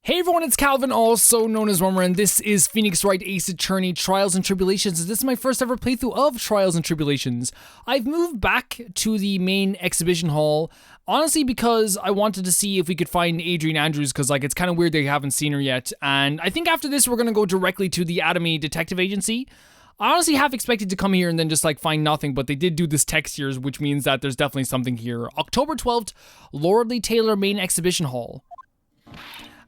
Hey everyone, it's Calvin, also known as Rummer, and this is Phoenix Wright Ace Attorney Trials and Tribulations. This is my first ever playthrough of Trials and Tribulations. I've moved back to the main exhibition hall, honestly because I wanted to see if we could find Adrian Andrews, because it's kind of weird they haven't seen her yet, and I think after this we're going to go directly to the Atomy Detective Agency. I honestly half expected to come here and then just find nothing, but they did do this text here, which means that there's definitely something here. October 12th, Lordly Taylor Main Exhibition Hall.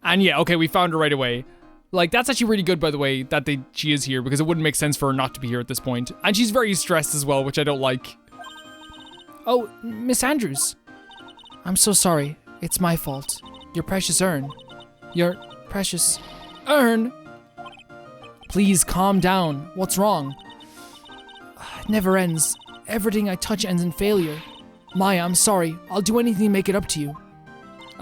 And yeah, okay, we found her right away. That's actually really good, by the way, that she is here, because it wouldn't make sense for her not to be here at this point. And she's very stressed as well, which I don't like. Oh, Miss Andrews. I'm so sorry. It's my fault. Your precious urn. Your precious urn? Please calm down. What's wrong? It never ends. Everything I touch ends in failure. Maya, I'm sorry. I'll do anything to make it up to you.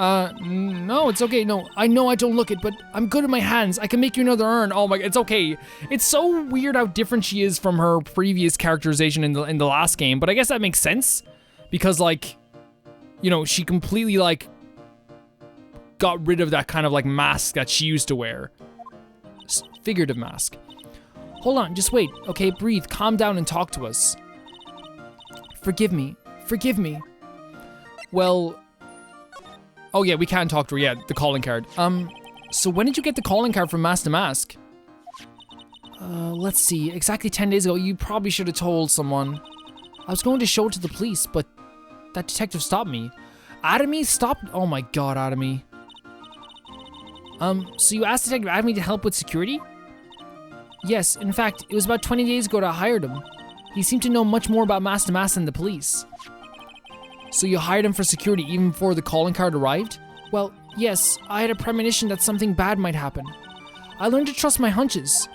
No, it's okay. No, I know I don't look it, but I'm good at my hands. I can make you another urn. Oh my, it's okay. It's so weird how different she is from her previous characterization in the last game, but I guess that makes sense because she completely got rid of that kind of mask that she used to wear. Figurative mask. Hold on, just wait. Okay, breathe, calm down and talk to us. Forgive me. Forgive me. Well, oh yeah, we can talk to her, yeah, the calling card. So when did you get the calling card from Mask to Mask? Let's see, exactly 10 days ago. You probably should have told someone. I was going to show it to the police, but that detective stopped me. Atomy stopped? Oh my god, Atomy. So you asked Detective Atomy to help with security? Yes, in fact, it was about 20 days ago that I hired him. He seemed to know much more about Mask to Mask than the police. So you hired him for security even before the calling card arrived? Well, yes, I had a premonition that something bad might happen. I learned to trust my hunches.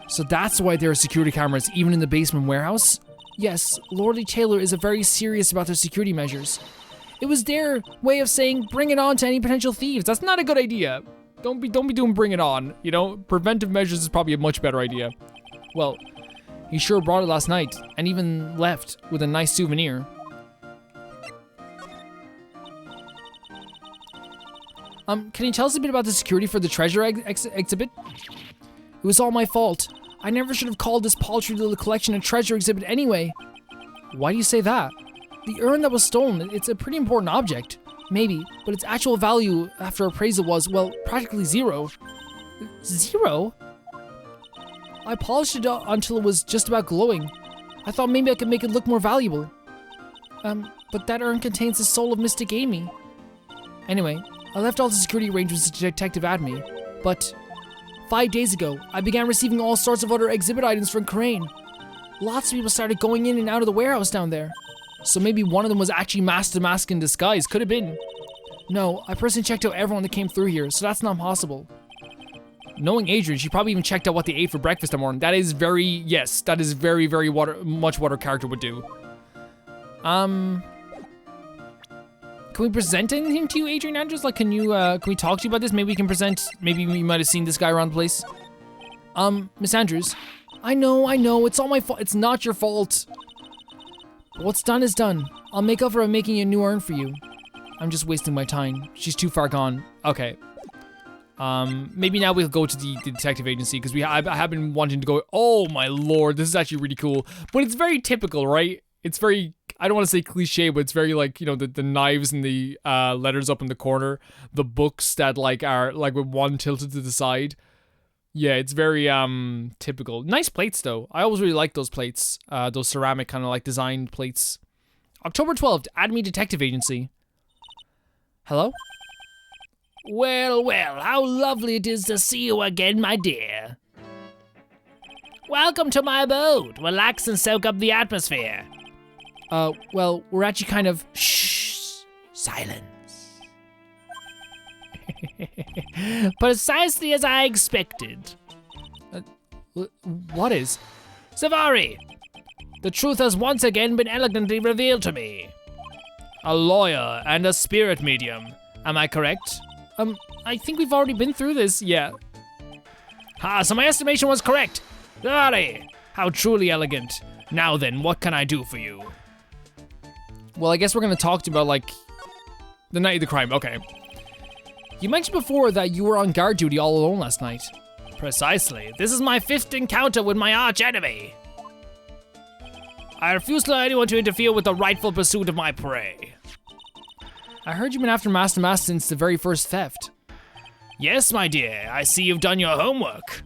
So that's why there are security cameras even in the basement warehouse? Yes, Lordly Taylor is very serious about their security measures. It was their way of saying, bring it on to any potential thieves. That's not a good idea. Don't be doing bring it on. Preventive measures is probably a much better idea. Well, he sure brought it last night and even left with a nice souvenir. Can you tell us a bit about the security for the treasure exhibit? It was all my fault. I never should have called this paltry little collection a treasure exhibit anyway. Why do you say that? The urn that was stolen, it's a pretty important object. Maybe, but its actual value after appraisal was, well, practically zero. Zero? I polished it until it was just about glowing. I thought maybe I could make it look more valuable. But that urn contains the soul of Mystic Amy. Anyway, I left all the security arrangements to Detective Atomy, but 5 days ago, I began receiving all sorts of other exhibit items from Crane. Lots of people started going in and out of the warehouse down there. So maybe one of them was actually Mask to Mask in disguise. Could have been. No, I personally checked out everyone that came through here, so that's not possible. Knowing Adrian, she probably even checked out what they ate for breakfast that morning. That is very much what her character would do. Can we present anything to you, Adrian Andrews? Can we talk to you about this? Maybe we can present, maybe you might have seen this guy around the place. Miss Andrews. I know, it's all my fault. It's not your fault. What's done is done. I'll make up for making a new urn for you. I'm just wasting my time. She's too far gone. Okay. Maybe now we'll go to the detective agency, because I have been wanting to go. Oh my lord, this is actually really cool. But it's very typical, right? It's very, I don't want to say cliche, but it's very the knives and the letters up in the corner. The books that are with one tilted to the side. Yeah, it's very typical. Nice plates though. I always really like those plates. Those ceramic kind of designed plates. October 12th, Atomy Detective Agency. Hello? Well, how lovely it is to see you again, my dear. Welcome to my abode. Relax and soak up the atmosphere. Well, we're actually kind of... Shh. Silence. Precisely as I expected. What is? Savari, the truth has once again been elegantly revealed to me. A lawyer and a spirit medium. Am I correct? I think we've already been through this, yeah. So my estimation was correct. Savari, how truly elegant. Now then, what can I do for you? Well, I guess we're gonna talk to you about, the night of the crime. Okay. You mentioned before that you were on guard duty all alone last night. Precisely. This is my 5th encounter with my arch enemy. I refuse to allow anyone to interfere with the rightful pursuit of my prey. I heard you've been after Master Mask since the very first theft. Yes, my dear. I see you've done your homework.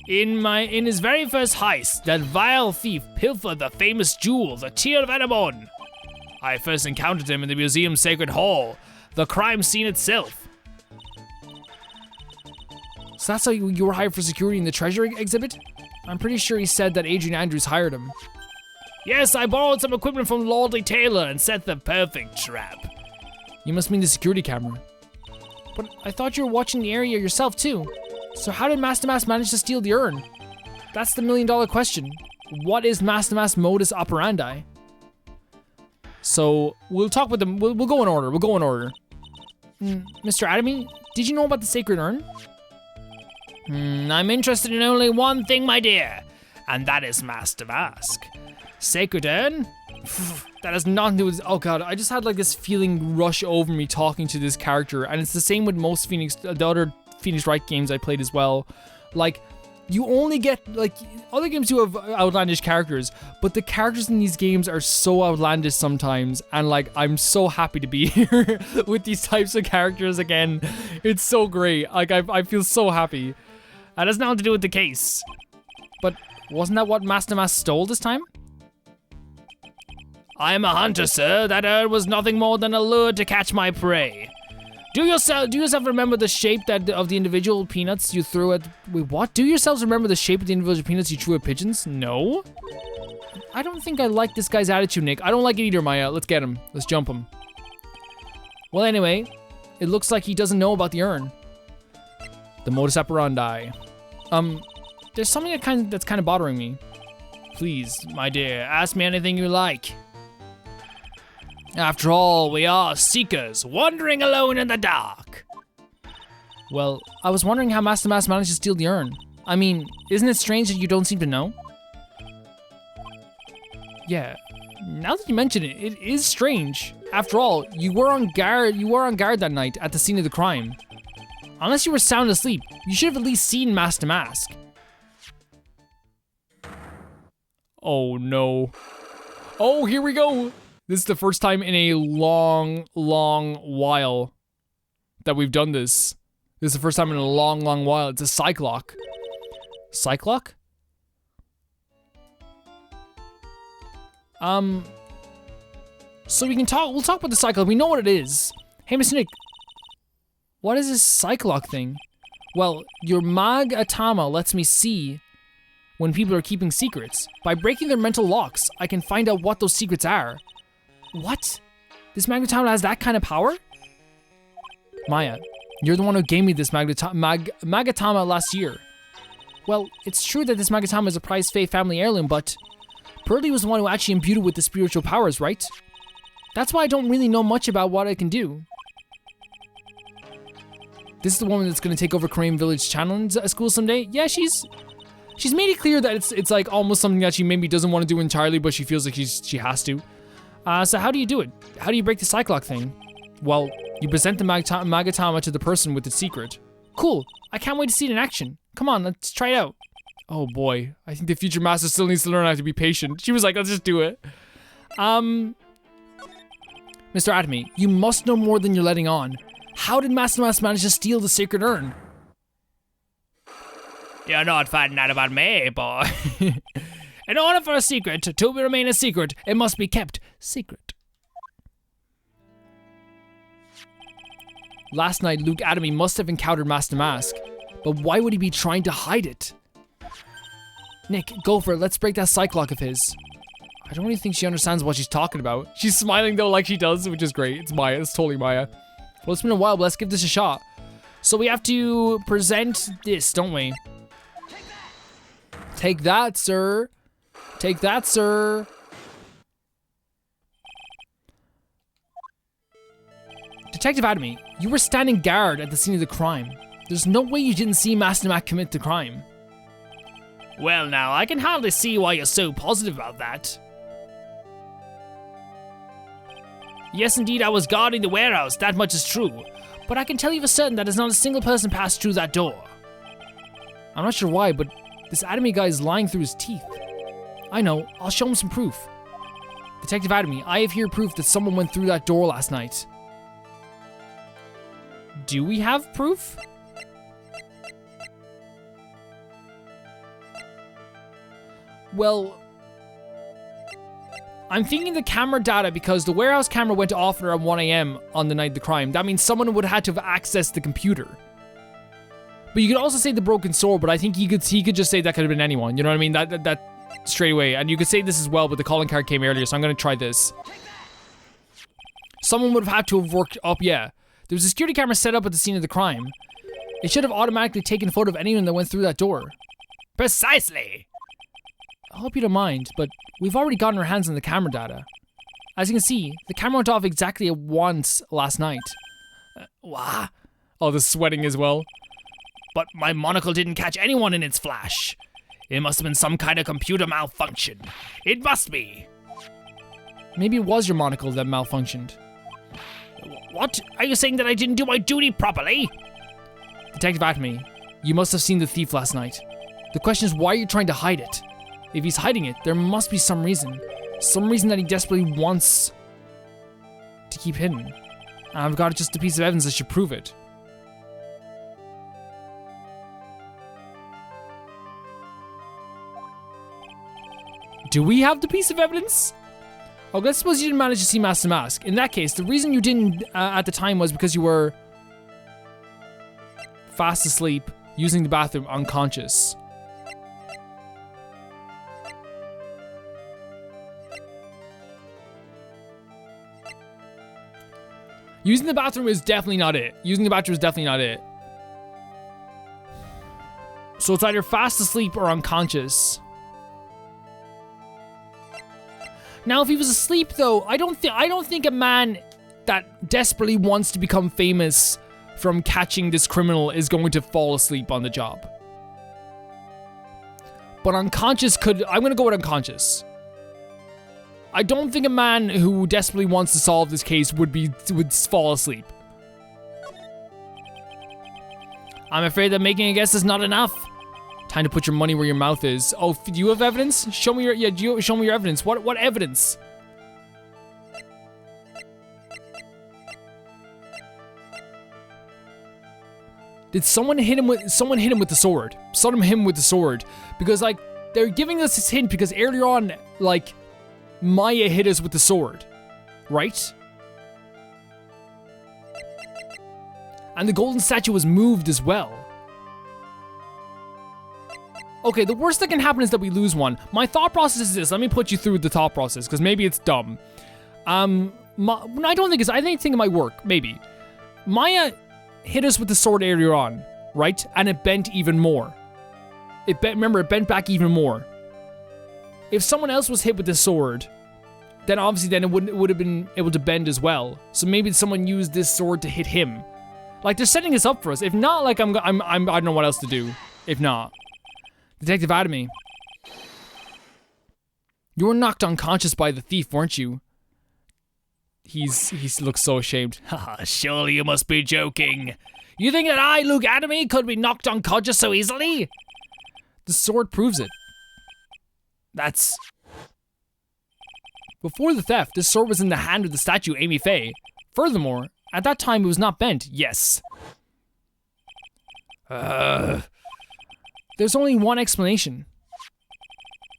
In his very first heist, that vile thief pilfered the famous jewel, the Tear of Enemon. I first encountered him in the museum's sacred hall, the crime scene itself. So that's how you were hired for security in the treasure exhibit? I'm pretty sure he said that Adrian Andrews hired him. Yes, I borrowed some equipment from Lordly Taylor and set the perfect trap. You must mean the security camera. But I thought you were watching the area yourself too. So how did Master Mask manage to steal the urn? That's the $1,000,000 question. What is Master Mask's modus operandi? So we'll talk with them. We'll go in order. Mr. Atomy, did you know about the sacred urn? I'm interested in only one thing, my dear, and that is Master Mask. Sacred urn? That has nothing to do with. Oh god, I just had like this feeling rush over me talking to this character, and it's the same with most the other Phoenix Wright games I played as well. Like, you only get, like, other games do have outlandish characters, but the characters in these games are so outlandish sometimes, and like, I'm so happy to be here with these types of characters again. It's so great. Like, I feel so happy. That has nothing to do with the case. But wasn't that what Master Mask stole this time? I am a hunter, sir. That urn was nothing more than a lure to catch my prey. Do yourself remember the shape of the individual peanuts you threw at... Wait, what? Do yourselves remember the shape of the individual peanuts you threw at pigeons? No? I don't think I like this guy's attitude, Nick. I don't like it either, Maya. Let's get him. Let's jump him. Well, anyway, it looks like he doesn't know about the urn. The modus operandi. There's something that's kind of bothering me. Please, my dear, ask me anything you like. After all, we are seekers, wandering alone in the dark. Well, I was wondering how Master Mask managed to steal the urn. I mean, isn't it strange that you don't seem to know? Yeah, now that you mention it, it is strange. After all, you were on guard that night at the scene of the crime. Unless you were sound asleep, you should have at least seen Master Mask. Oh no. Oh, here we go. This is the first time in a long while that we've done this. This is the first time in a long while. It's a Cyclock. Cyclock? So we'll talk about the Cyclock. We know what it is. Hey, Mr. Nick. What is this Cyclock thing? Well, your Mag Atama lets me see when people are keeping secrets. By breaking their mental locks, I can find out what those secrets are. What? This Magatama has that kind of power? Maya, you're the one who gave me this Magatama last year. Well, it's true that this Magatama is a prized Fae family heirloom, but Pearly was the one who actually imbued it with the spiritual powers, right? That's why I don't really know much about what I can do. This is the woman that's gonna take over Korean Village Challenge school someday? Yeah, she's made it clear that it's like almost something that she maybe doesn't want to do entirely, but she feels like she has to. So how do you do it? How do you break the Cyclock thing? Well, you present the Magatama to the person with the secret. Cool. I can't wait to see it in action. Come on, let's try it out. Oh boy, I think the future master still needs to learn how to be patient. She was like, let's just do it. Mr. Atomy, you must know more than you're letting on. How did Master Mask manage to steal the sacred urn? You're not finding out about me, boy. In order for a secret to remain a secret, it must be kept secret. Last night, Luke Atomy must have encountered Master Mask, but why would he be trying to hide it? Nick, go for it. Let's break that Cyclock of his. I don't really think she understands what she's talking about. She's smiling though like she does, which is great. It's Maya. It's totally Maya. Well, it's been a while, but let's give this a shot. So we have to present this, don't we? Take that, sir. Take that, sir. Detective Atomy, you were standing guard at the scene of the crime. There's no way you didn't see Master Mac commit the crime. Well now, I can hardly see why you're so positive about that. Yes indeed, I was guarding the warehouse, that much is true. But I can tell you for certain that there's not a single person passed through that door. I'm not sure why, but this Atomy guy is lying through his teeth. I know, I'll show him some proof. Detective Atomy, I have here proof that someone went through that door last night. Do we have proof? Well, I'm thinking the camera data because the warehouse camera went off around 1 a.m. on the night of the crime. That means someone would have had to have accessed the computer. But you could also say the broken sword, but I think he could just say that could have been anyone. You know what I mean? That straight away. And you could say this as well, but the calling card came earlier, so I'm going to try this. Someone would have had to have worked up, yeah. There was a security camera set up at the scene of the crime. It should have automatically taken a photo of anyone that went through that door. Precisely. I hope you don't mind, but we've already gotten our hands on the camera data. As you can see, the camera went off exactly at once last night. What? Oh, the sweating as well. But my monocle didn't catch anyone in its flash. It must have been some kind of computer malfunction. It must be. Maybe it was your monocle that malfunctioned. What? Are you saying that I didn't do my duty properly? Detective Atomy, you must have seen the thief last night. The question is, why are you trying to hide it? If he's hiding it, there must be some reason. Some reason that he desperately wants to keep hidden. And I've got just a piece of evidence that should prove it. Do we have the piece of evidence? Oh, let's suppose you didn't manage to see Master Mask. In that case, the reason you didn't at the time was because you were fast asleep, using the bathroom, unconscious. Using the bathroom is definitely not it. Using the bathroom is definitely not it. So it's either fast asleep or unconscious. Now, if he was asleep, though, I don't think a man that desperately wants to become famous from catching this criminal is going to fall asleep on the job. But unconscious could... I'm going to go with unconscious. I don't think a man who desperately wants to solve this case would fall asleep. I'm afraid that making a guess is not enough. Time to put your money where your mouth is. Oh, do you have evidence? Show me your show me your evidence. What evidence? Did someone hit him with the sword? Someone hit him with the sword because like they're giving us this hint because earlier on like Maya hit us with the sword, right? And the golden statue was moved as well. Okay, the worst that can happen is that we lose one. My thought process is this. Let me put you through the thought process, because maybe it's dumb. I don't think it's... I think it might work. Maybe. Maya hit us with the sword earlier on, right? And it bent even more. Remember, it bent back even more. If someone else was hit with the sword, then obviously it would have been able to bend as well. So maybe someone used this sword to hit him. Like, they're setting this up for us. If not, like, I don't know what else to do. If not. Detective Atomy. You were knocked unconscious by the thief, weren't you? He looks so ashamed. Haha, surely you must be joking. You think that I, Luke Atomy, could be knocked unconscious so easily? The sword proves it. That's... Before the theft, this sword was in the hand of the statue Amy Faye. Furthermore, at that time it was not bent, yes. There's only one explanation.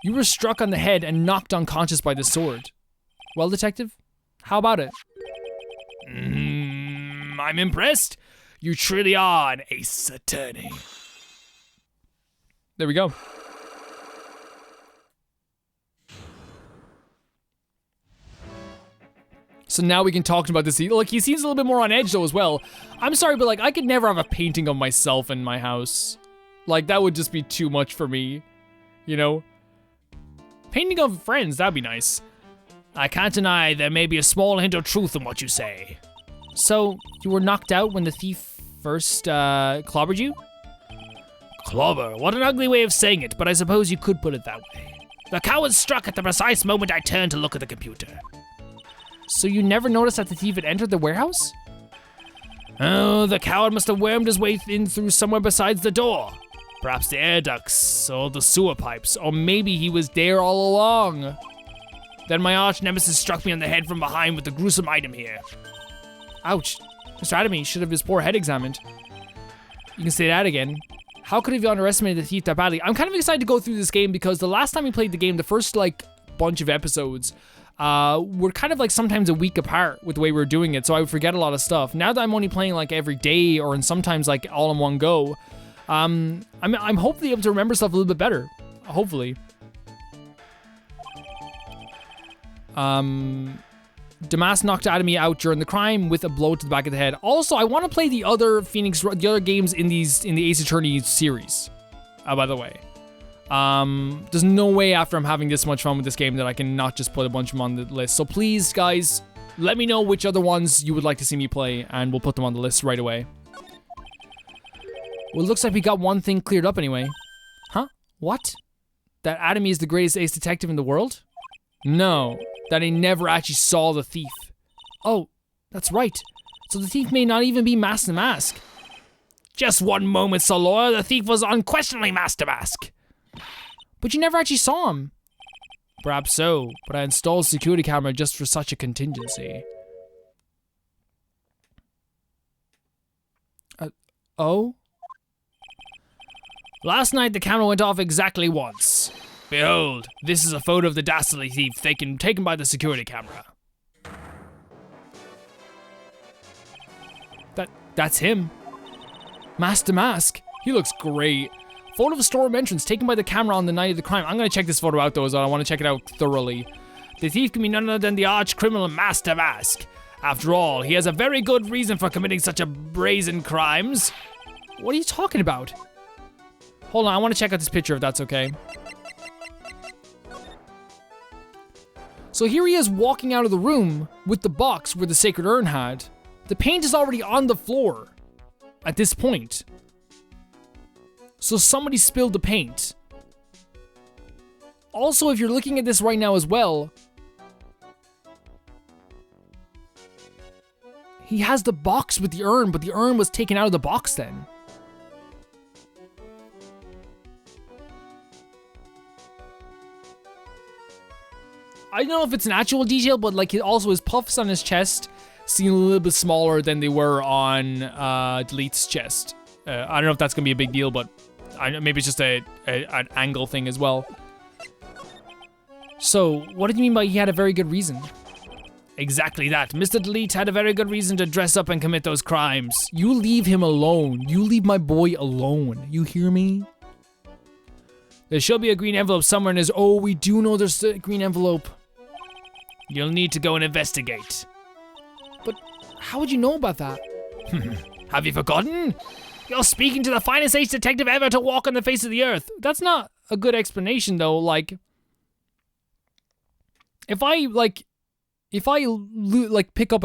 You were struck on the head and knocked unconscious by the sword. Well, detective, how about it? I'm impressed. You truly are an ace attorney. There we go. So now we can talk about this. Like, he seems a little bit more on edge though as well. I'm sorry, but like, I could never have a painting of myself in my house. Like, that would just be too much for me, you know? Painting of friends, that'd be nice. I can't deny there may be a small hint of truth in what you say. So, you were knocked out when the thief first, clobbered you? Clobber? What an ugly way of saying it, but I suppose you could put it that way. The coward struck at the precise moment I turned to look at the computer. So you never noticed that the thief had entered the warehouse? Oh, the coward must have wormed his way in through somewhere besides the door. Perhaps the air ducts, or the sewer pipes, or maybe he was there all along. Then my arch nemesis struck me on the head from behind with the gruesome item here. Ouch. Mr. Adamy should have his poor head examined. You can say that again. How could have you underestimated the thief that badly? I'm kind of excited to go through this game because the last time we played the game, the first like bunch of episodes, were kind of like sometimes a week apart with the way we were doing it, so I would forget a lot of stuff. Now that I'm only playing like every day or in sometimes like all in one go, I'm hopefully able to remember stuff a little bit better. Hopefully. Damas knocked Adamy out during the crime with a blow to the back of the head. Also, I want to play the other games in the Ace Attorney series. By the way, there's no way after I'm having this much fun with this game that I can not just put a bunch of them on the list. So please, guys, let me know which other ones you would like to see me play, and we'll put them on the list right away. Well, it looks like we got one thing cleared up anyway. Huh? What? That Adamy is the greatest ace detective in the world? No. That he never actually saw the thief. Oh, that's right. So the thief may not even be Master Mask. Just one moment, Solor. The thief was unquestionably Master Mask. But you never actually saw him. Perhaps so, but I installed a security camera just for such a contingency. Oh? Last night the camera went off exactly once. Behold, this is a photo of the dastardly thief taken by the security camera. That's him. Master Mask. He looks great. Photo of a storeroom entrance taken by the camera on the night of the crime. I'm gonna check this photo out though, as well. I want to check it out thoroughly. The thief can be none other than the arch criminal Master Mask. After all, he has a very good reason for committing such a brazen crimes. What are you talking about? Hold on, I want to check out this picture if that's okay. So here he is walking out of the room with the box where the sacred urn had. The paint is already on the floor at this point. So somebody spilled the paint. Also, if you're looking at this right now as well, he has the box with the urn, but the urn was taken out of the box then. I don't know if it's an actual detail, but like also his puffs on his chest seem a little bit smaller than they were on Delete's chest. I don't know if that's gonna be a big deal, but maybe it's just an angle thing as well. So, what did you mean by he had a very good reason? Exactly that. Mr. Delete had a very good reason to dress up and commit those crimes. You leave him alone. You leave my boy alone. You hear me? There should be a green envelope somewhere in his... Oh, we do know there's a green envelope. You'll need to go and investigate. But how would you know about that? Have you forgotten? You're speaking to the finest ace detective ever to walk on the face of the earth. That's not a good explanation, though. Like, if I pick up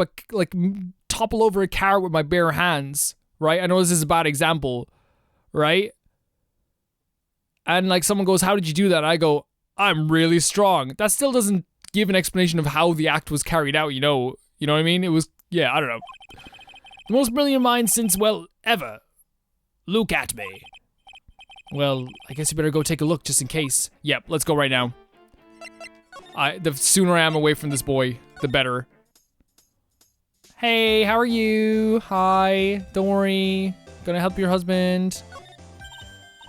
topple over a car with my bare hands, right? I know this is a bad example, right? And like someone goes, "How did you do that?" And I go, "I'm really strong." That still doesn't give an explanation of how the act was carried out, you know what I mean? It was, yeah, I don't know. The most brilliant mind since, well, ever. Look at me. Well, I guess you better go take a look just in case. Yep, let's go right now. The sooner I am away from this boy, the better. Hey, how are you? Hi, don't worry. Gonna help your husband.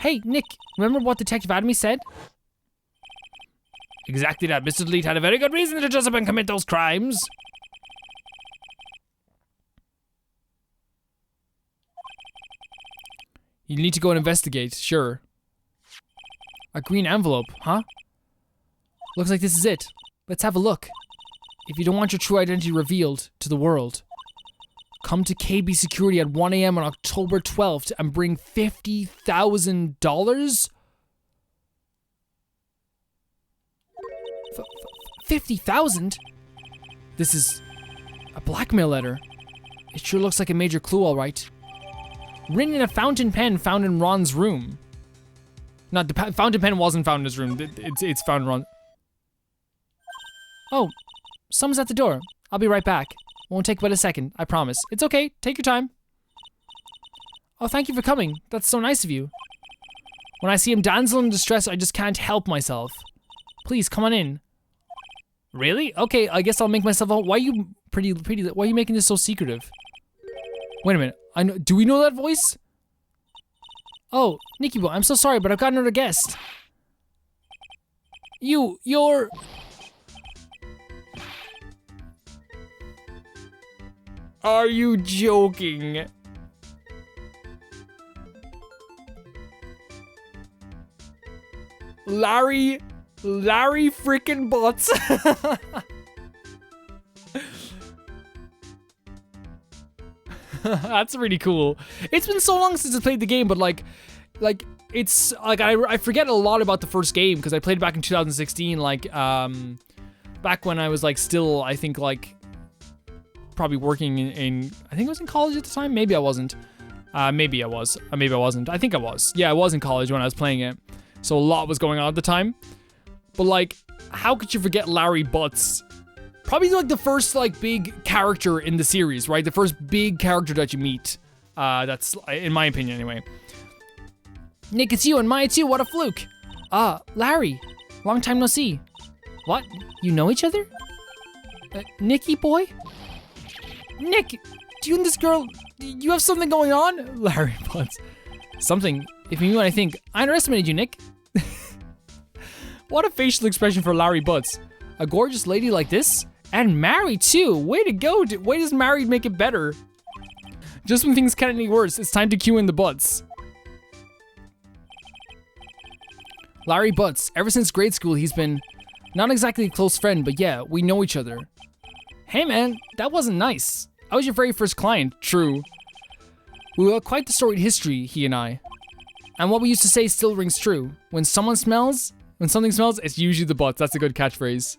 Hey, Nick, remember what Detective Adamy said? Exactly that. Mr. Delete had a very good reason to dress up and commit those crimes. You need to go and investigate, sure. A green envelope, huh? Looks like this is it. Let's have a look. If you don't want your true identity revealed to the world, come to KB Security at 1 a.m. on October 12th and bring $50,000? 50,000? This is a blackmail letter. It sure looks like a major clue, all right. Written in a fountain pen found in Ron's room. Not the fountain pen wasn't found in his room. It's found in Ron. Oh, someone's at the door. I'll be right back. Won't take but a second, I promise. It's okay. Take your time. Oh, thank you for coming. That's so nice of you. When I see him damsel in distress, I just can't help myself. Please, come on in. Really? Okay, I guess I'll make myself out. Why are you why are you making this so secretive? Wait a minute. Do we know that voice? Oh, Nicky boy, I'm so sorry, but I've got another guest. You're... Are you joking? Larry freaking BUTZ. That's really cool. It's been so long since I played the game, but like it's like I forget a lot about the first game because I played it back in 2016, back when I was like still, I think, like probably working in I think I was in college at the time. Maybe I wasn't. Maybe I was. Maybe I wasn't. I think I was. Yeah, I was in college when I was playing it. So a lot was going on at the time. But like, how could you forget Larry BUTZ? Probably like the first like big character in the series, right? The first big character that you meet. That's in my opinion anyway. Nick, it's you, and Maya too. What a fluke. Larry, long time no see. What? You know each other? Nicky boy? Nick, do you and this girl, you have something going on? Larry BUTZ. Something? If you knew what I think. I underestimated you, Nick. What a facial expression for Larry BUTZ. A gorgeous lady like this? And married too. Way to go. Way does married make it better? Just when things can't any worse, it's time to cue in the BUTZ. Larry BUTZ. Ever since grade school, he's been not exactly a close friend, but yeah, we know each other. Hey man, that wasn't nice. I was your very first client, true. We have quite the storied history, he and I. And what we used to say still rings true. When something smells, it's usually the BUTZ. That's a good catchphrase.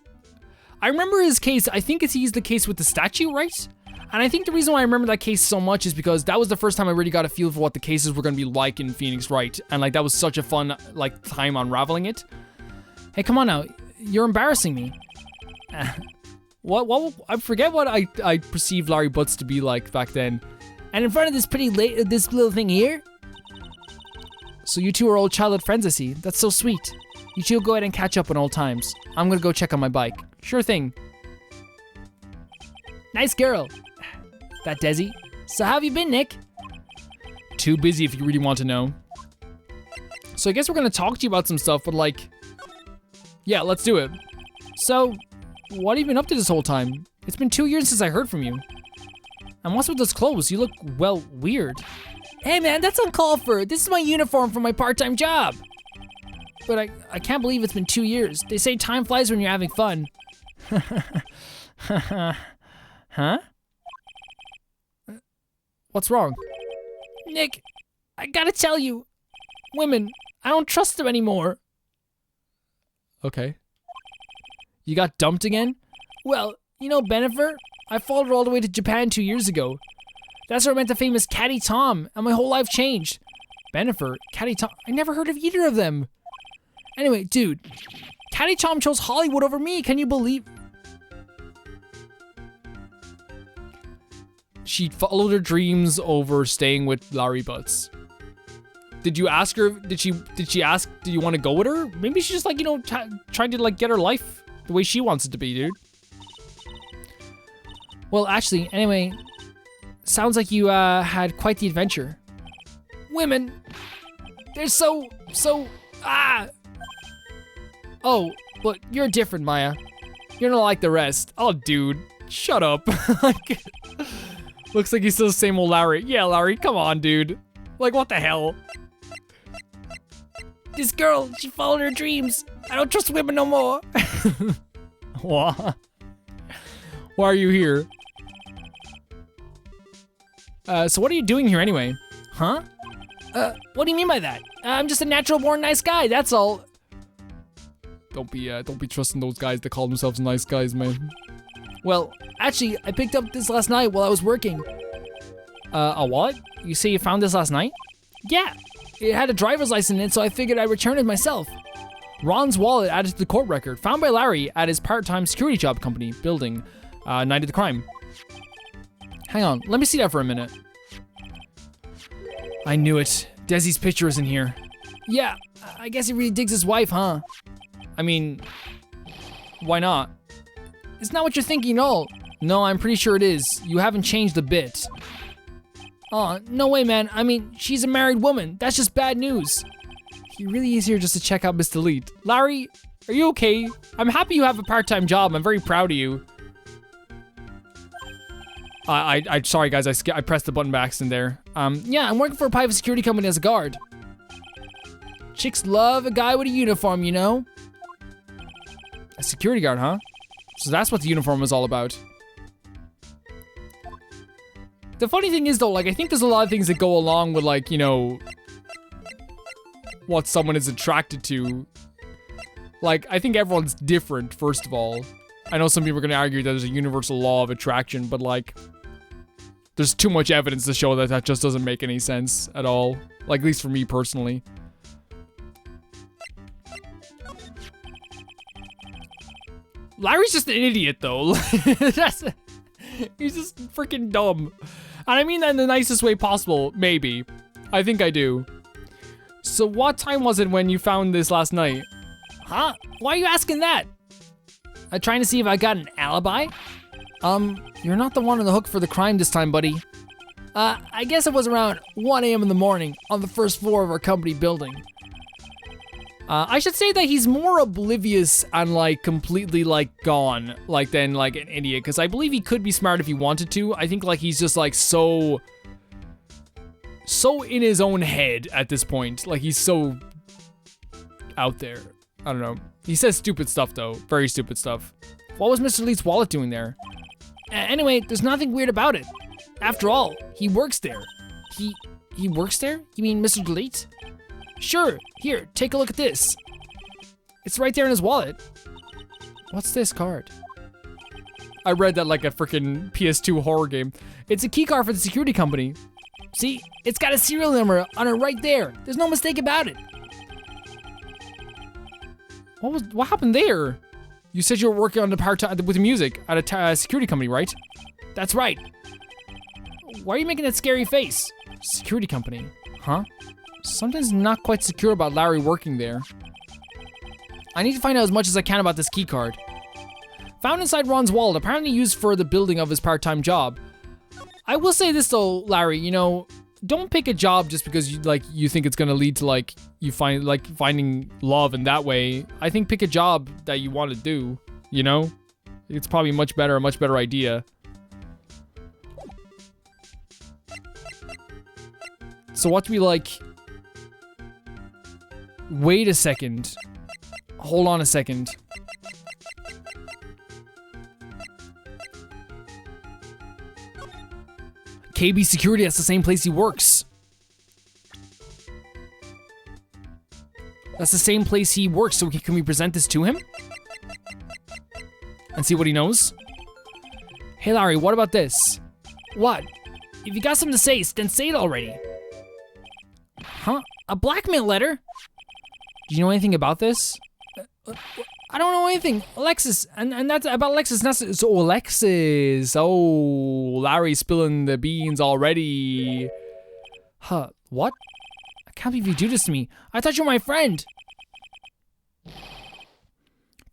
I remember his case, I think he's the case with the statue, right? And I think the reason why I remember that case so much is because that was the first time I really got a feel for what the cases were gonna be like in Phoenix Wright. And like, that was such a fun, like, time unraveling it. Hey, come on now. You're embarrassing me. What, I forget what I perceived Larry BUTZ to be like back then. And in front of this little thing here? So you two are old childhood friends, I see. That's so sweet. You two go ahead and catch up on old times. I'm gonna go check on my bike. Sure thing. Nice girl. That Desi. So how have you been, Nick? Too busy if you really want to know. So I guess we're gonna talk to you about some stuff, but like... Yeah, let's do it. So, what have you been up to this whole time? It's been 2 years since I heard from you. And what's with those clothes? You look, well, weird. Hey man, that's uncalled for. This is my uniform for my part-time job. But I can't believe it's been 2 years. They say time flies when you're having fun. Huh? What's wrong? Nick, I gotta tell you. Women, I don't trust them anymore. Okay. You got dumped again? Well, you know Bennifer? I followed her all the way to Japan 2 years ago. That's where I met the famous Caddy Tom, and my whole life changed. Bennifer, Caddy Tom, I never heard of either of them. Anyway, dude, Caddy Tom chose Hollywood over me, can you believe? She followed her dreams over staying with Larry BUTZ. Did you ask her, did she ask, do you want to go with her? Maybe she's just like, you know, trying to like get her life the way she wants it to be, dude. Well, actually, anyway, sounds like you had quite the adventure. Women, they're so, Oh, but you're different, Maya. You're not like the rest. Oh, dude, shut up. Like, looks like he's still the same old Larry. Yeah, Larry, come on, dude. Like, what the hell? This girl, she followed her dreams. I don't trust women no more. What? Why are you here? So what are you doing here anyway? Huh? What do you mean by that? I'm just a natural born nice guy, that's all. Don't be trusting those guys that call themselves nice guys, man. Well, actually, I picked up this last night while I was working. A what? You say you found this last night? Yeah, it had a driver's license in it, so I figured I'd return it myself. Ron's wallet added to the court record, found by Larry at his part-time security job company building, night of the crime. Hang on, let me see that for a minute. I knew it. Desi's picture is in here. Yeah, I guess he really digs his wife, huh? I mean, why not? It's not what you're thinking at all. No, I'm pretty sure it is. You haven't changed a bit. Aw, no way, man. I mean, she's a married woman. That's just bad news. He really is here just to check out Miss Delete. Larry, are you okay? I'm happy you have a part-time job. I'm very proud of you. Sorry guys, I pressed the button by accident there. Yeah, I'm working for a private security company as a guard. Chicks love a guy with a uniform, you know? A security guard, huh? So that's what the uniform was all about. The funny thing is though, like, I think there's a lot of things that go along with, like, you know, what someone is attracted to. Like, I think everyone's different, first of all. I know some people are gonna argue that there's a universal law of attraction, but like, there's too much evidence to show that that just doesn't make any sense at all. Like, at least for me personally. Larry's just an idiot though. He's just freaking dumb. And I mean that in the nicest way possible, maybe. I think I do. So what time was it when you found this last night? Huh? Why are you asking that? I'm trying to see if I got an alibi? You're not the one on the hook for the crime this time, buddy. I guess it was around 1 a.m. in the morning on the first floor of our company building. I should say that he's more oblivious and like completely like gone, like than like an idiot, because I believe he could be smart if he wanted to. I think like he's just like so in his own head at this point. Like he's so out there. I don't know. He says stupid stuff though, very stupid stuff. What was Mr. Lee's wallet doing there? Anyway, there's nothing weird about it. After all, he works there. He works there? You mean Mr. Delete? Sure, here, take a look at this. It's right there in his wallet. What's this card? I read that like a freaking PS2 horror game. It's a key card for the security company. See, it's got a serial number on it right there. There's no mistake about it. What happened there? You said you were working on the part-time with music at a security company, right? That's right. Why are you making that scary face? Security company, huh? Something's not quite secure about Larry working there. I need to find out as much as I can about this key card. Found inside Ron's wallet, apparently used for the building of his part-time job. I will say this though, Larry, you know, don't pick a job just because you think it's gonna lead to like you finding love in that way. I think pick a job that you want to do, you know? It's probably a much better idea. So what do we like? Wait a second. Hold on a second. KB Security, that's the same place he works. That's the same place he works, so can we present this to him? And see what he knows? Hey Larry, what about this? What? If you got something to say, then say it already. Huh? A blackmail letter? Do you know anything about this? I don't know anything. Alexis, and that's about Alexis. So Alexis. Oh, Larry's spilling the beans already. Huh? What? I can't believe you do this to me. I thought you were my friend.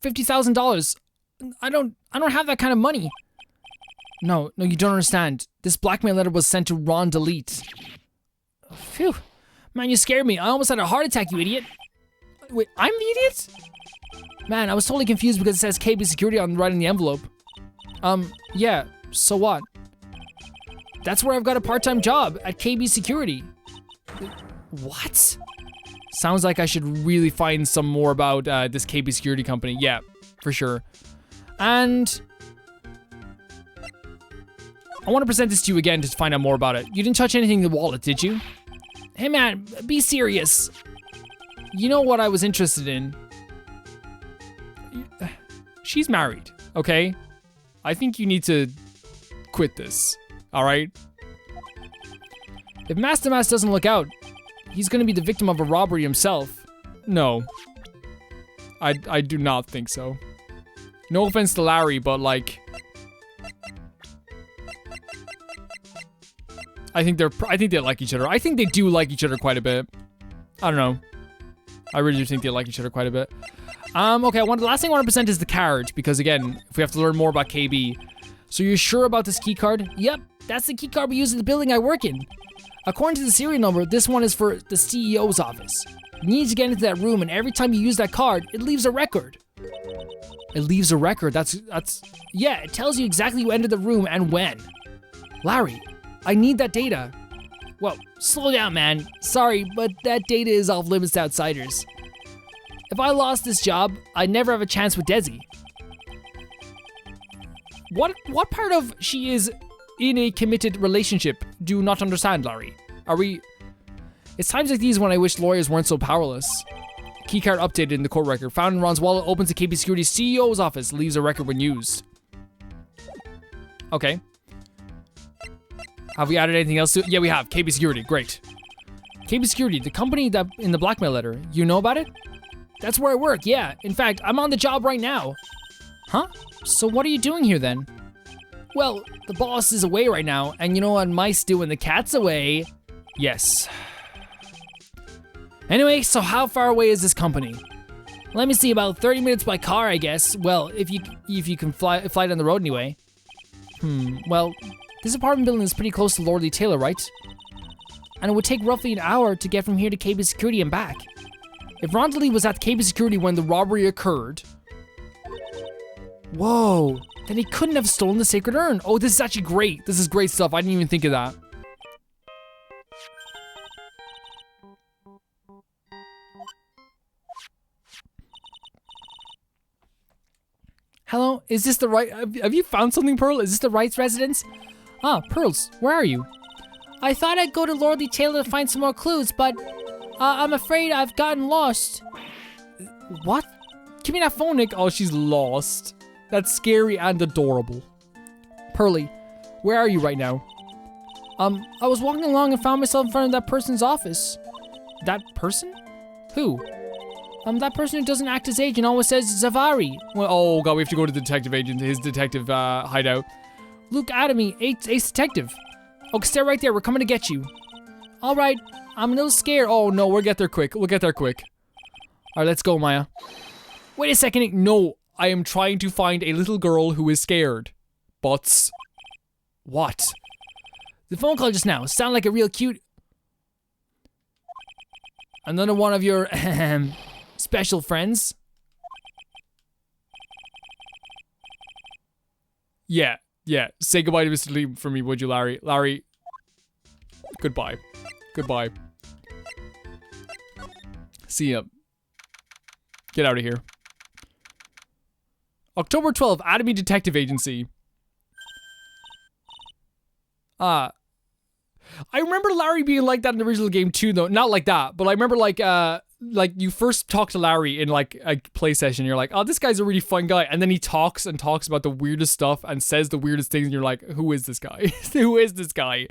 $50,000. I don't have that kind of money. No, you don't understand. This blackmail letter was sent to Ron Delete. Phew. Man, you scared me. I almost had a heart attack, you idiot. Wait, I'm the idiot? Man, I was totally confused because it says KB Security on right in the envelope. Yeah, so what? That's where I've got a part-time job, at KB Security. What? Sounds like I should really find some more about this KB Security company. Yeah, for sure. And I want to present this to you again to find out more about it. You didn't touch anything in the wallet, did you? Hey man, be serious. You know what I was interested in? She's married, okay? I think you need to quit this, alright? If Master Mass doesn't look out, he's gonna be the victim of a robbery himself. No. I do not think so. No offense to Larry, but like... I think they like each other. I think they do like each other quite a bit. I don't know. I really do think they like each other quite a bit. Okay, the last thing I want to present is the card, because again, if we have to learn more about KB. So you're sure about this key card? Yep, that's the key card we use in the building I work in. According to the serial number, this one is for the CEO's office. You need to get into that room, and every time you use that card, it leaves a record. It leaves a record, yeah, it tells you exactly who entered the room and when. Larry, I need that data. Whoa, slow down, man. Sorry, but that data is off limits to outsiders. If I lost this job, I'd never have a chance with Desi. What part of she is in a committed relationship do you not understand, Larry? It's times like these when I wish lawyers weren't so powerless. Keycard updated in the court record. Found in Ron's wallet, opens to KB Security's CEO's office, leaves a record when used. Okay. Have we added anything else to it? Yeah, we have. KB Security, great. KB Security, the company that in the blackmail letter, you know about it? That's where I work, yeah. In fact, I'm on the job right now. Huh? So what are you doing here then? Well, the boss is away right now, and you know what mice do when the cat's away? Yes. Anyway, so how far away is this company? Let me see, about 30 minutes by car, I guess. Well, if you can fly down the road anyway. Well, this apartment building is pretty close to Lord Lee Taylor, right? And it would take roughly an hour to get from here to KB Security and back. If Rhonda Lee was at KB Security when the robbery occurred... Whoa, then he couldn't have stolen the sacred urn. Oh, this is actually great. This is great stuff. I didn't even think of that. Hello, is this the right... Have you found something, Pearl? Is this the Wright's residence? Ah, Pearls, where are you? I thought I'd go to Lord Lee Taylor to find some more clues, but I'm afraid I've gotten lost. What? Give me that phone, Nick. Oh, she's lost. That's scary and adorable. Pearly, where are you right now? I was walking along and found myself in front of that person's office. That person? Who? That person who doesn't act his age and always says Zavari. Well, oh god, we have to go to the detective agent, his detective hideout. Luke Adamy, Ace Detective. Oh, stay right there, we're coming to get you. Alright, I'm a little scared. Oh no, we'll get there quick. Alright, let's go, Maya. Wait a second, no, I am trying to find a little girl who is scared. BUTZ. What? The phone call just now sounded like a real cute... Another one of your special friends? Yeah. Say goodbye to Mr. Lee for me, would you, Larry? Larry, goodbye. See ya. Get out of here. October 12th, Adamy Detective Agency. I remember Larry being like that in the original game too, though. Not like that, but I remember like you first talk to Larry in like a play session. You're like, oh, this guy's a really fun guy. And then he talks about the weirdest stuff and says the weirdest things. And you're like, who is this guy? Who is this guy?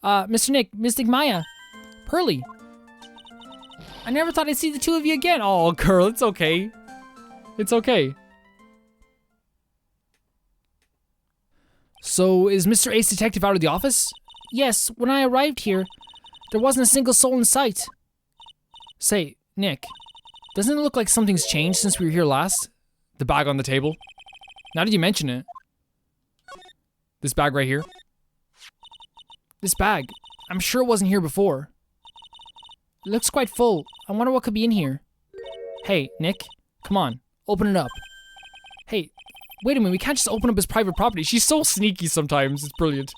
Mr. Nick, Mystic Maya, Pearly. I never thought I'd see the two of you again. Oh, girl, it's okay. It's okay. So, is Mr. Ace Detective out of the office? Yes, when I arrived here, there wasn't a single soul in sight. Say, Nick, doesn't it look like something's changed since we were here last? The bag on the table? Now that you mention it. This bag right here? This bag, I'm sure it wasn't here before. It looks quite full. I wonder what could be in here. Hey, Nick, come on, open it up. Hey, wait a minute, we can't just open up his private property. She's so sneaky sometimes, it's brilliant.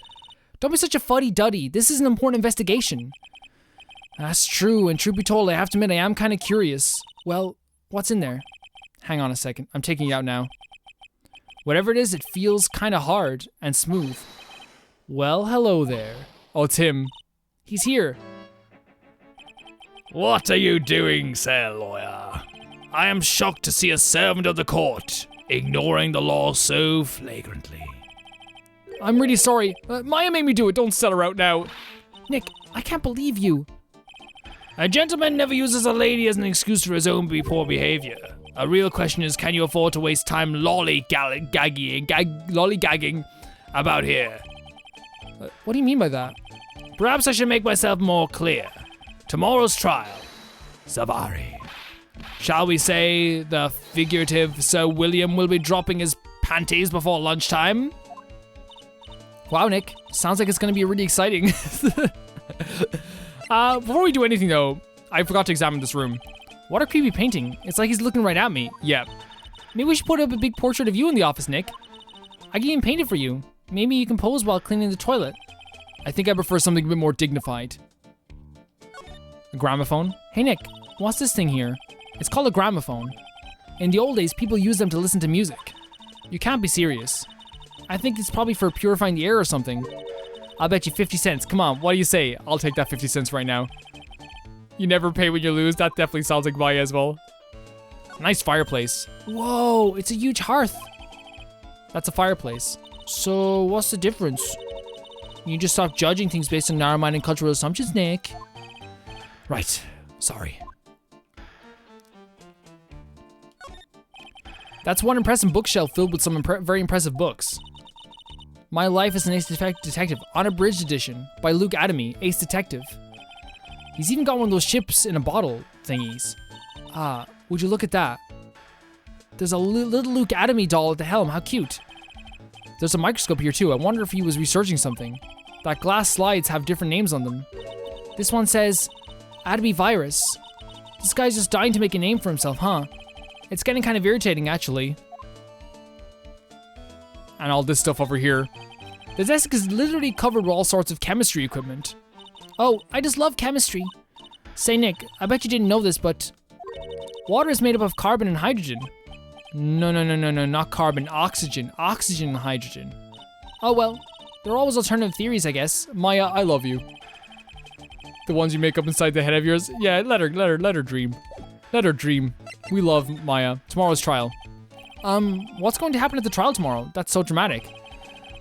Don't be such a fuddy-duddy. This is an important investigation. That's true, and truth be told, I have to admit I am kind of curious. Well, what's in there? Hang on a second, I'm taking you out now. Whatever it is, it feels kind of hard and smooth. Well, hello there. Oh, it's him. He's here. What are you doing, sir, lawyer? I am shocked to see a servant of the court ignoring the law so flagrantly. I'm really sorry. Maya made me do it. Don't sell her out now. Nick, I can't believe you. A gentleman never uses a lady as an excuse for his own poor behavior. A real question is, can you afford to waste time lollygagging about here? What do you mean by that? Perhaps I should make myself more clear. Tomorrow's trial. Savari. Shall we say the figurative Sir William will be dropping his panties before lunchtime? Wow, Nick. Sounds like it's going to be really exciting. Before we do anything, though, I forgot to examine this room. What a creepy painting. It's like he's looking right at me. Yeah. Maybe we should put up a big portrait of you in the office, Nick. I can even paint it for you. Maybe you can pose while cleaning the toilet. I think I prefer something a bit more dignified. A gramophone? Hey, Nick. What's this thing here? It's called a gramophone. In the old days, people used them to listen to music. You can't be serious. I think it's probably for purifying the air or something. I'll bet you 50 cents. Come on, what do you say? I'll take that 50 cents right now. You never pay when you lose. That definitely sounds like Maya as well. Nice fireplace. Whoa, it's a huge hearth. That's a fireplace. So, what's the difference? You just stop judging things based on narrow-minded cultural assumptions, Nick. Right. Sorry. That's one impressive bookshelf filled with some very impressive books. My Life as an Ace Detective, Unabridged Edition, by Luke Adamy, Ace Detective. He's even got one of those ships in a bottle thingies. Ah, would you look at that? There's a little Luke Adamy doll at the helm, how cute. There's a microscope here too, I wonder if he was researching something. That glass slides have different names on them. This one says, Adamy Virus. This guy's just dying to make a name for himself, huh? It's getting kind of irritating, actually. And all this stuff over here. The desk is literally covered with all sorts of chemistry equipment. Oh, I just love chemistry. Say, Nick, I bet you didn't know this, but water is made up of carbon and hydrogen. No, not carbon, oxygen. Oxygen and hydrogen. Oh well, there are always alternative theories, I guess. Maya, I love you. The ones you make up inside the head of yours? Yeah, let her dream. Let her dream. We love Maya. Tomorrow's trial. What's going to happen at the trial tomorrow? That's so dramatic.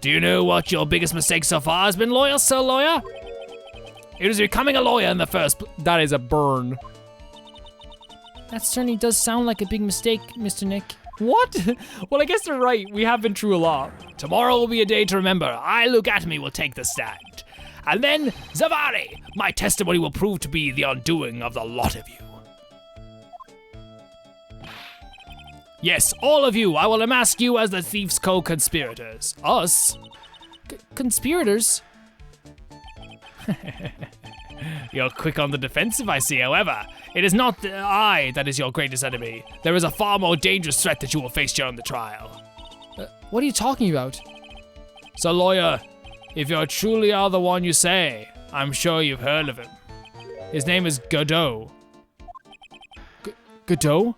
Do you know what your biggest mistake so far has been, lawyer, sir lawyer? It was becoming a lawyer in the first place. That is a burn. That certainly does sound like a big mistake, Mr. Nick. What? Well, I guess they're right. We have been through a lot. Tomorrow will be a day to remember. I, Luke Atamy, will take the stand. And then, Zavari, my testimony will prove to be the undoing of the lot of you. Yes, all of you, I will unmask you as the thief's co-conspirators. Us? Conspirators? You're quick on the defensive, I see. However, it is not I that is your greatest enemy. There is a far more dangerous threat that you will face during the trial. What are you talking about? So, lawyer, if you truly are the one you say, I'm sure you've heard of him. His name is Godot. Godot?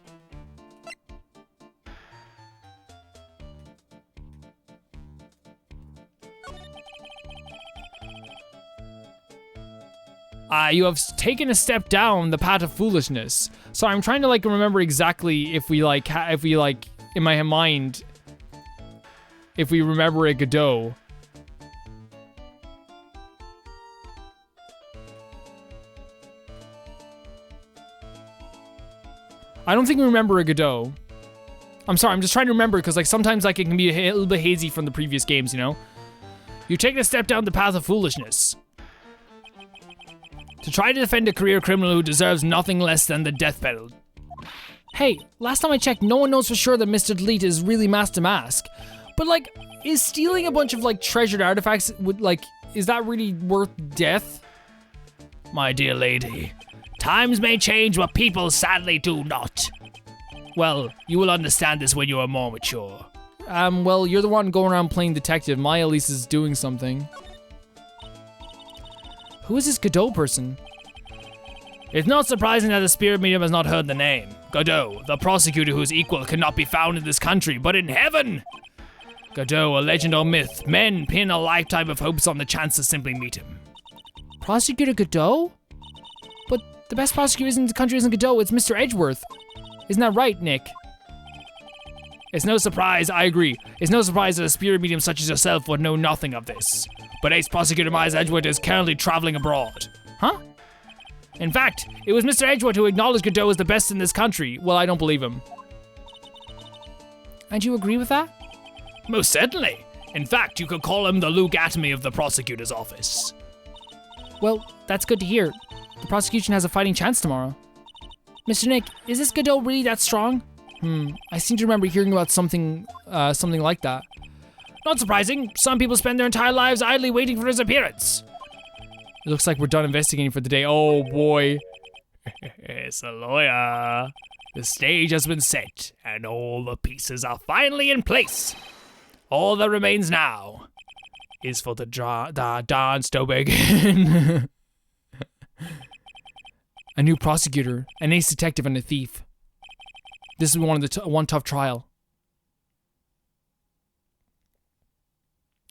You have taken a step down the path of foolishness. So I'm trying to remember exactly if we in my mind, if we remember a Godot. I don't think we remember a Godot. I'm sorry, I'm just trying to remember because sometimes it can be a little bit hazy from the previous games, you know? You take a step down the path of foolishness. To try to defend a career criminal who deserves nothing less than the death penalty. Hey, last time I checked, no one knows for sure that Mr. Delete is really Master Mask. But is stealing a bunch of treasured artifacts is that really worth death? My dear lady, times may change, but people sadly do not. Well, you will understand this when you are more mature. Well, you're the one going around playing detective. Maya at least is doing something. Who is this Godot person? It's not surprising that the spirit medium has not heard the name. Godot, the prosecutor whose equal cannot be found in this country, but in heaven! Godot, a legend or myth. Men pin a lifetime of hopes on the chance to simply meet him. Prosecutor Godot? But the best prosecutor in the country isn't Godot, it's Mr. Edgeworth. Isn't that right, Nick? It's no surprise, I agree. It's no surprise that a spirit medium such as yourself would know nothing of this. But Ace Prosecutor Miles Edgeworth is currently traveling abroad. Huh? In fact, it was Mr. Edgeworth who acknowledged Godot as the best in this country. Well, I don't believe him. And you agree with that? Most certainly. In fact, you could call him the Luke Atamy of the prosecutor's office. Well, that's good to hear. The prosecution has a fighting chance tomorrow. Mr. Nick, is this Godot really that strong? I seem to remember hearing about something like that. Not surprising. Some people spend their entire lives idly waiting for his appearance. It looks like we're done investigating for the day. Oh boy. It's a lawyer. The stage has been set, and all the pieces are finally in place. All that remains now is for the dance to begin. A new prosecutor, an ace detective, and a thief. This is one tough trial.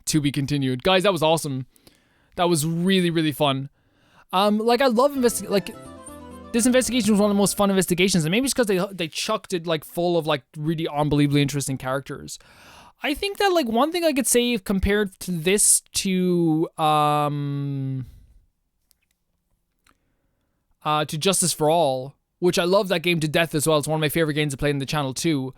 To be continued. Guys, that was awesome. That was really, really fun. Like, I love this investigation was one of the most fun investigations, and maybe it's because they chucked it, like, full of, like, really unbelievably interesting characters. I think that, like, one thing I could say compared to this to Justice for All, which I love that game to death as well. It's one of my favorite games to play on the channel too.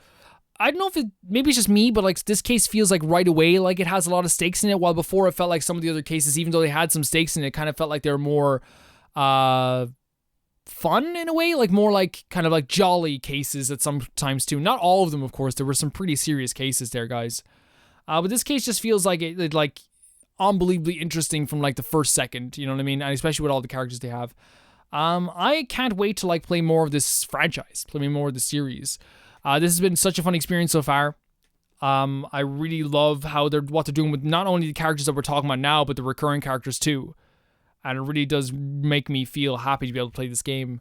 I don't know if maybe it's just me, but like this case feels like right away like it has a lot of stakes in it, while before it felt like some of the other cases, even though they had some stakes in it, kind of felt like they were more fun in a way, like more like kind of like jolly cases at some times too. Not all of them, of course. There were some pretty serious cases there, guys. But this case just feels like it like unbelievably interesting from like the first second, you know what I mean? And especially with all the characters they have. I can't wait to like play more of this franchise, play more of the series. This has been such a fun experience so far. I really love what they're doing with not only the characters that we're talking about now, but the recurring characters too. And it really does make me feel happy to be able to play this game.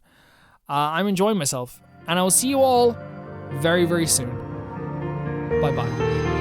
I'm enjoying myself, and I will see you all very, very soon. Bye-bye.